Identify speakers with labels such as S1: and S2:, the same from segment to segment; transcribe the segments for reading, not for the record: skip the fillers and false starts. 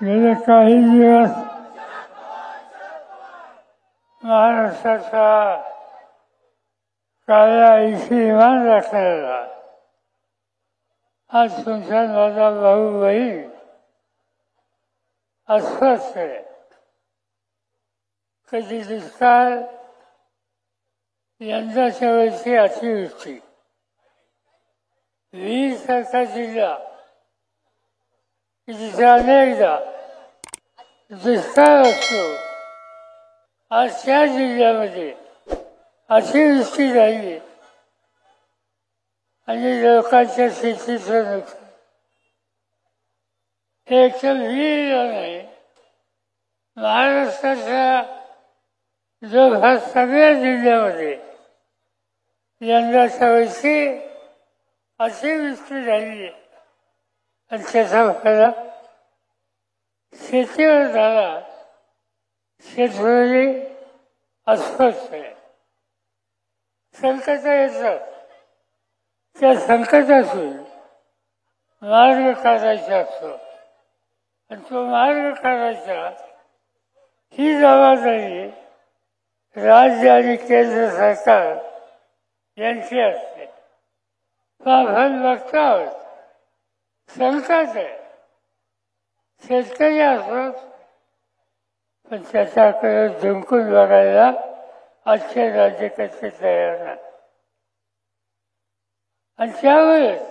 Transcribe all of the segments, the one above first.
S1: गेले काही दिवस महाराष्ट्राचा काळ्या ऐशी इमान राखलेला आज तुमचा माझा भाऊ बहीण अस्वस्थ आहे. कधी दुष्काळ, यंदाच्या वर्षी अतिवृष्टी, 20 असा जिल्हा जिथे अनेकदा दुष्काळ असतो. आज त्या जिल्ह्यामध्ये अतिवृष्टी झाली आणि लोकांच्या शेतीचं नुकसान. एक तर विहिर नाही. महाराष्ट्राच्या जवळपास सगळ्या जिल्ह्यामध्ये यंदाच्या वर्षी अतिवृष्टी झाली आणि त्याचा फरक शेतीवर झाला. शेतकरी अस्वस्थ आहे. संकट येतात. त्या संकटातून मार्ग काढायचा असतो आणि तो मार्ग काढायचा ही जबाबदारी राज्य आणि केंद्र सरकार यांची असते. आपण बघतो आहोत संकट आहे. शेतकरी असोत पण त्याच्याकडे झुंकून बघायला आजचे राज्यकर्ते तयार नाही. आणि त्यावेळेस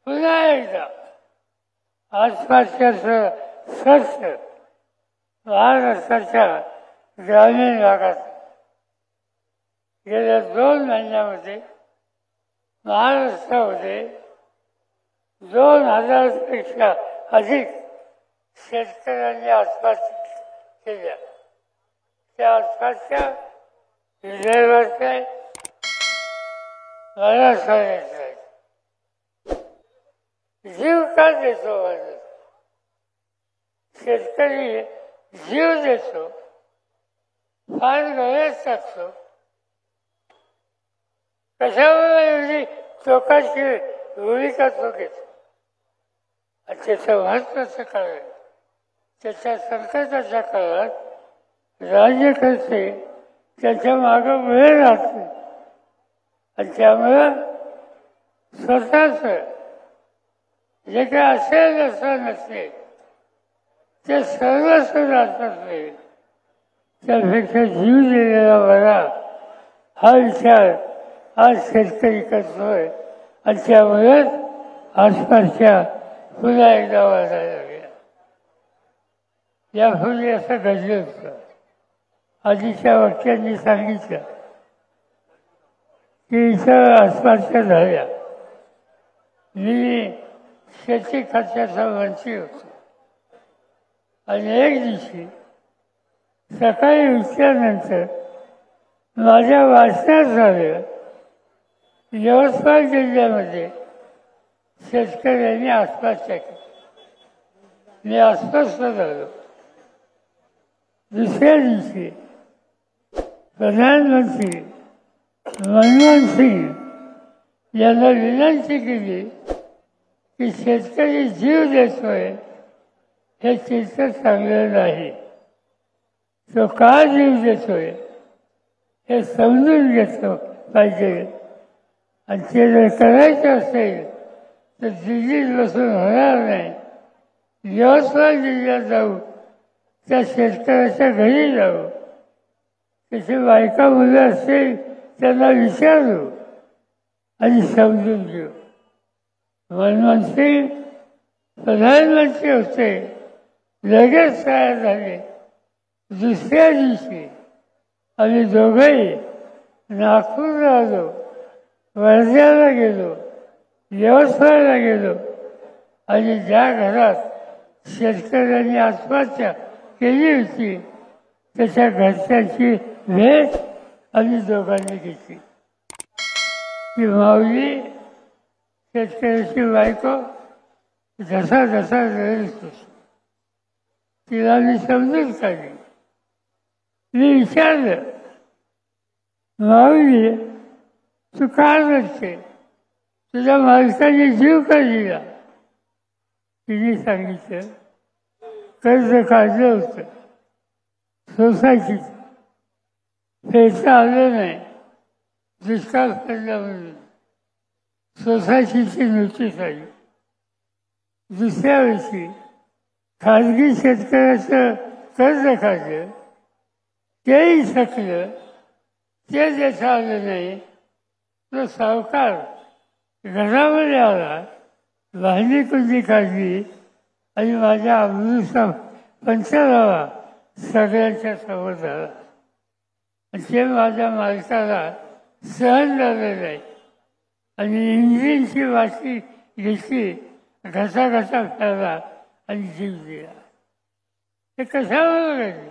S1: पुन्हा एकदा आसपासच्या स्वच्छ महाराष्ट्राच्या ग्रामीण भागात गेल्या 2 महिन्यामध्ये महाराष्ट्रामध्ये 2000पेक्षा अधिक शेतकऱ्यांनी आत्महत्या केल्या. त्या आत्महत्या विदर्भातल्या मराठवाड्यातल्या जीव का देतो माणूस? शेतकरी जीव देतो, फार गरज टाकतो. कशामुळे एवढी टोकाची भूमिका तो घेतो? आणि त्याचं महत्वाचं कारण त्याच्या संकटाच्या काळात राज्यकर्ते त्याच्या मागं उभे राहते आणि त्यामुळं स्वतःच जे काय असेल असं नसेल ते सर्वस्व जातात नाही. त्यापेक्षा जीव दिलेला बरा हा विचार आज शेतकरी करतोय आणि त्यामुळेच आसपासच्या पुन्हा एकदा वाढायला लागल्या. यापूर्वी असं घडलं होतं. आधीच्या वक्त्यांनी सांगितलं की इथं आसपासच्या झाल्या. मी शेती खात्याचा मंत्री होतो आणि एक दिवशी सकाळी उठल्यानंतर माझ्या वाचनात झालं यवतमाळ जिल्ह्यामध्ये शेतकऱ्यांनी आत्महत्या केली. मी अस्वस्थ झालो. दुसऱ्या दिवशी प्रधानमंत्री मनमोहन सिंग यांना विनंती केली की शेतकरी जीव देतोय हे चिंता चांगलं नाही. तो का जीव देतोय हे समजून घेतलं पाहिजे आणि ते जर करायचं असेल तर दिल्लीत बसून होणार नाही. यवतमाळ जिल्ह्यात जाऊ, त्या शेतकऱ्याच्या घरी जाऊ, त्याची बायका मुलं असतील त्यांना विचारू आणि समजून घेऊ. मनमोहन सिंग प्रधानमंत्री होते, लगेच तयार झाले. दुसऱ्या दिवशी आम्ही दोघंही नागपूरला आलो, वर्ध्याला गेलो, यवतमाळला गेलो आणि ज्या घरात शेतकऱ्यांनी आत्महत्या केली होती त्याच्या घरच्यांची भेट आम्ही दोघांनी घेतली. ती माऊली शेतकऱ्याची बायको जसा जसा रडत होती तिला मी समजून काढली. मी विचारलं, माऊली तू का रडते? तुझ्या मालकाने जीव का दिला? तिने सांगितलं कर्ज काढलं होतं सोसायटीचं, फेडता आलं नाही, दुष्काळ पडला म्हणून सोसायटीची नोटीस आली. दुसऱ्या वर्षी खाजगी शेतकऱ्याचं कर्ज काढलं, तेही थकलं, ते देता आलं नाही. तो सावकार घरामध्ये आला, वाहिनी कुंडी काढली आणि माझ्या अब्रूचा पंचनामा सगळ्यांच्या समोर झाला. आणि ते माझ्या मालकाला सहन झालं नाही आणि इंजिनची वाटी घेतली, घसा घसा खेळला आणि जीव दिला. हे कशावर घडलं?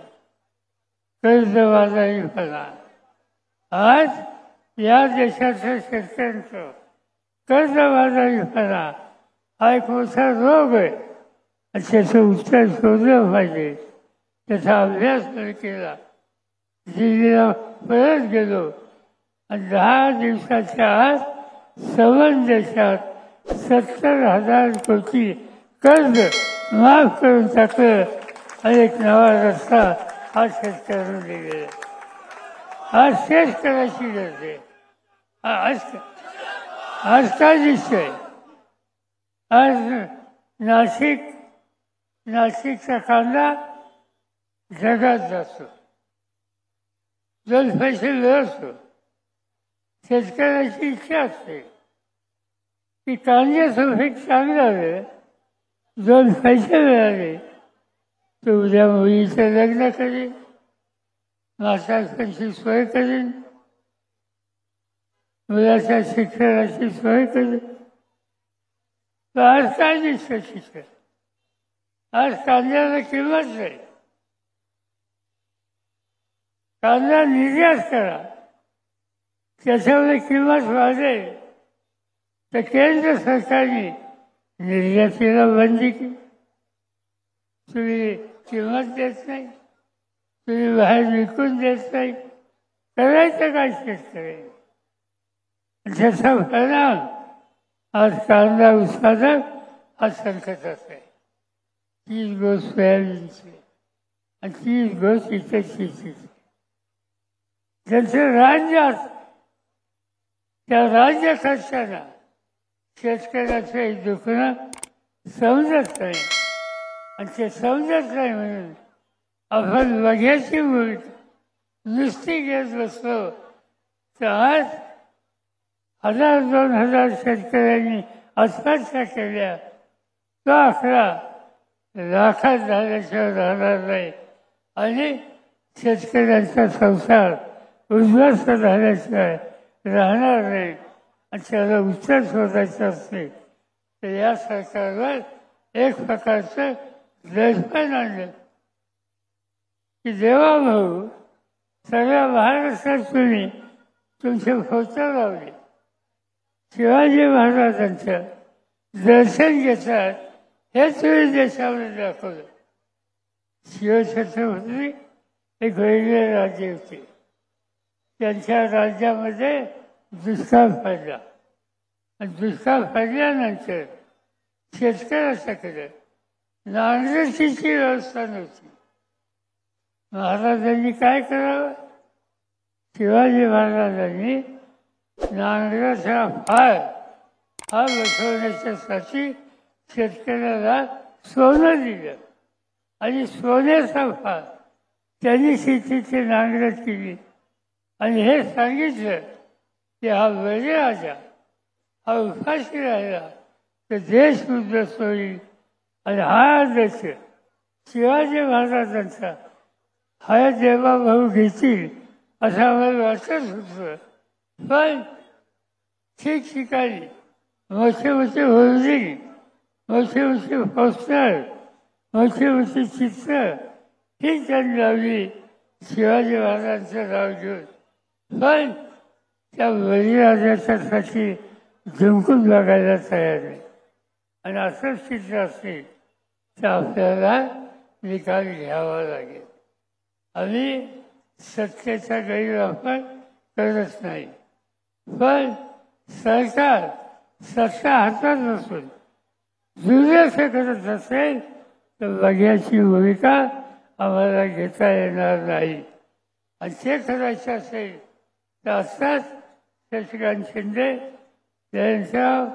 S1: कर्जबाजारीपणा. आज या देशाच्या शेतकऱ्यांचं कर्जबाजारीपणा हा एक मोठा रोग आहे आणि त्याचं उत्तर शोधलं पाहिजे. त्याचा अभ्यास केला. दिल्लीला परत गेलो आणि 10 दिवसाच्या आत संबंध देशात 70,000 कोटी कर्ज माफ करून टाकलं आणि एक नवा रस्ता हा शेतकऱ्यांना दिलेला. आज शेत करायची गरज आहे. आज काय दिसतंय? आज नाशिकचा कांदा जगात जातो, 2 पैसे मिळतो. शेतकऱ्याची इच्छा असते की कांद्याचं पीक चांगलं आलं, 2 पैसे मिळाले तर उद्या मुलीचं लग्न करेन, मासाची सोय करेन, मुलाच्या शिक्षणाची सोय करेन. तर आज काय दिसतं शिक्षण? आज कांद्याला किंमत नाही. कांदा निर्यात करा, त्याच्यामध्ये किंमत वाढेल. तर केंद्र सरकारने निर्यातीला बंदी केली. तुम्ही किंमत देत नाही, तुम्ही बाहेर विकून देत नाही, करायचं काय शेतकरी? त्याचा परिणाम आज कांदा उत्पादक हा संकटात आहे. 30 गोष्ट सोयाबीनची आणि 30 गोष्ट इतर शेतीची. ज्यांचं राज्य असतं त्या राज्य खर्चाला शेतकऱ्याचं एक दुखणं समजत नाही आणि ते समजत नाही म्हणून आपण बघ्याची भूमिका नुसती घेत बसलो तर आज 1000-2000 शेतकऱ्यांनी आत्महत्या केल्या. तो आकडा लाखात झाल्याशिवाय राहणार नाही आणि शेतकऱ्यांचा संसार उद्ध्वस्त झाल्याशिवाय राहणार नाही. आणि त्याला उत्तर शोधायचं असते तर या सरकारवर एक प्रकारचं दडपण आणलं की देवा भाऊ सगळ्या महाराष्ट्रात तुम्ही तुमचे फोटो लावले, शिवाजी महाराजांचं दर्शन घेतात हे तुम्ही देशामध्ये दाखवलं. शिवछत्रपती एक वेगळे राज्य होते, त्यांच्या राज्यामध्ये दुष्काळ पडला आणि दुष्काळ पडल्यानंतर शेतकऱ्याच्याकडे नांगरटीची व्यवस्था नव्हती. महाराजांनी काय करावं? शिवाजी महाराजांनी नांगराचा फाळ हा बसवण्याच्यासाठी शेतकऱ्याला सोनं दिलं आणि सोन्याचा फाळ त्यांनी शेतीची नांगरट केली आणि हे सांगितलं की हा बळीराजा हा उपाशी राहिला तर देश उद्ध्वस्त होईल आणि हा आदर्श शिवाजी महाराजांचा हा देवाभाऊ घेतील असं आम्हाला वाटत होतं. पण ठिकठिकाणी मोठे मोठे होर्डिंग, मोठे मोठे पोस्टर, मोठी मोठी चित्र ही त्यांनी लावली शिवाजी महाराजांचं नाव घेऊन. पण त्या बळीराजाच्यासाठी झुंकून बघायला तयार नाही. आणि असंच चित्र असेल तर आपल्याला निकाल घ्यावा लागेल. आम्ही सत्तेचा गैरवापर करत नाही, पण सरकार सत्ता हातात नसून दुर्लक्ष करत असेल तर बघ्याची भूमिका आम्हाला घेता येणार नाही. आणि ते करायचं असेल तर असताच शशिकांत शिंदे जयंतराव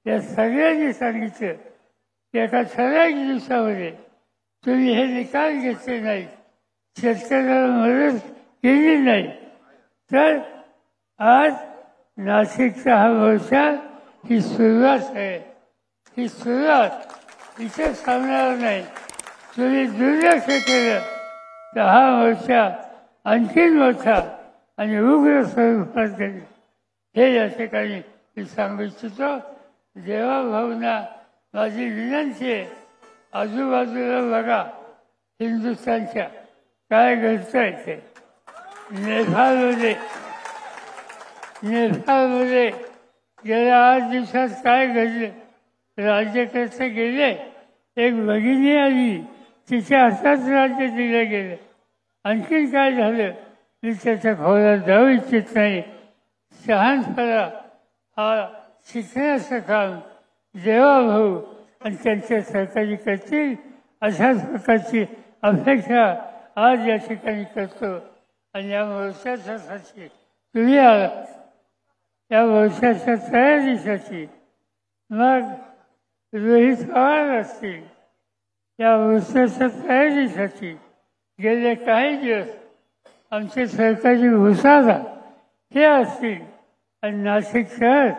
S1: या सगळ्यांनी सांगितलं की एका ठराविक दिवसामध्ये तुम्ही हे निकाल घेतले नाहीत, शेतकऱ्याला मदत केली नाही, तर आज नाशिकचा हा मोर्चा ही सुरुवात आहे. ही सुरुवात इथे थांबणार नाही. तुम्ही दुर्लक्ष केलं तर हा मोर्चा आणखीन मोठा आणि उग्र स्वरूपात केले. हे या ठिकाणी मी सांगू इच्छितो. देवाभाऊंना माझी विनंती आहे, आजूबाजूला बघा हिंदुस्थानच्या काय घडतंय ते. नेपाळमध्ये गेल्या 8 दिवसात काय घडले. राज्यकर्ते गेले, एक भगिनी आली, तिच्या हातात राज्य दिलं गेलं. आणखीन काय झालं मी त्याच्या खोलात जाऊ इच्छित नाही. शहाणपणा हा शिकण्याचं काम देवाभाऊ आणि त्यांच्या सहकारी करतील अशाच प्रकारची अपेक्षा आज या ठिकाणी करतो. आणि या मोर्चासाठी तुम्ही आलात, या मोर्चाच्या तयारीसाठी मग रोहित पवार असतील, या मोर्चाच्या तयारीसाठी गेले काही दिवस आमचे सहकारी भुसारा हे असतील आणि नाशिक शहर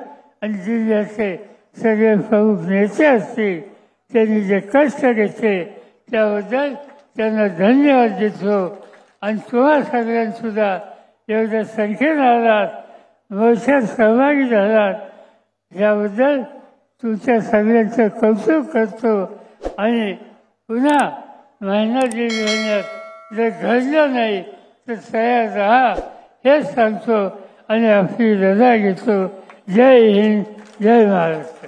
S1: आणि जिल्ह्याचे सगळे प्रमुख नेते असतील, त्यांनी जे कष्ट घेतले त्याबद्दल त्यांना धन्यवाद देतो. आणि तुम्हा सगळ्यांसुद्धा एवढ्या संख्येनं आलात, मोर्चात सहभागी झालात, याबद्दल तुमच्या सगळ्यांचं कौतुक करतो. आणि पुन्हा महिना 1.5 महिन्यात जर घडलं नाही तर तयार राहा हेच सांगतो आणि आपली रजा घेतो. जय हिंद, जय महाराष्ट्र.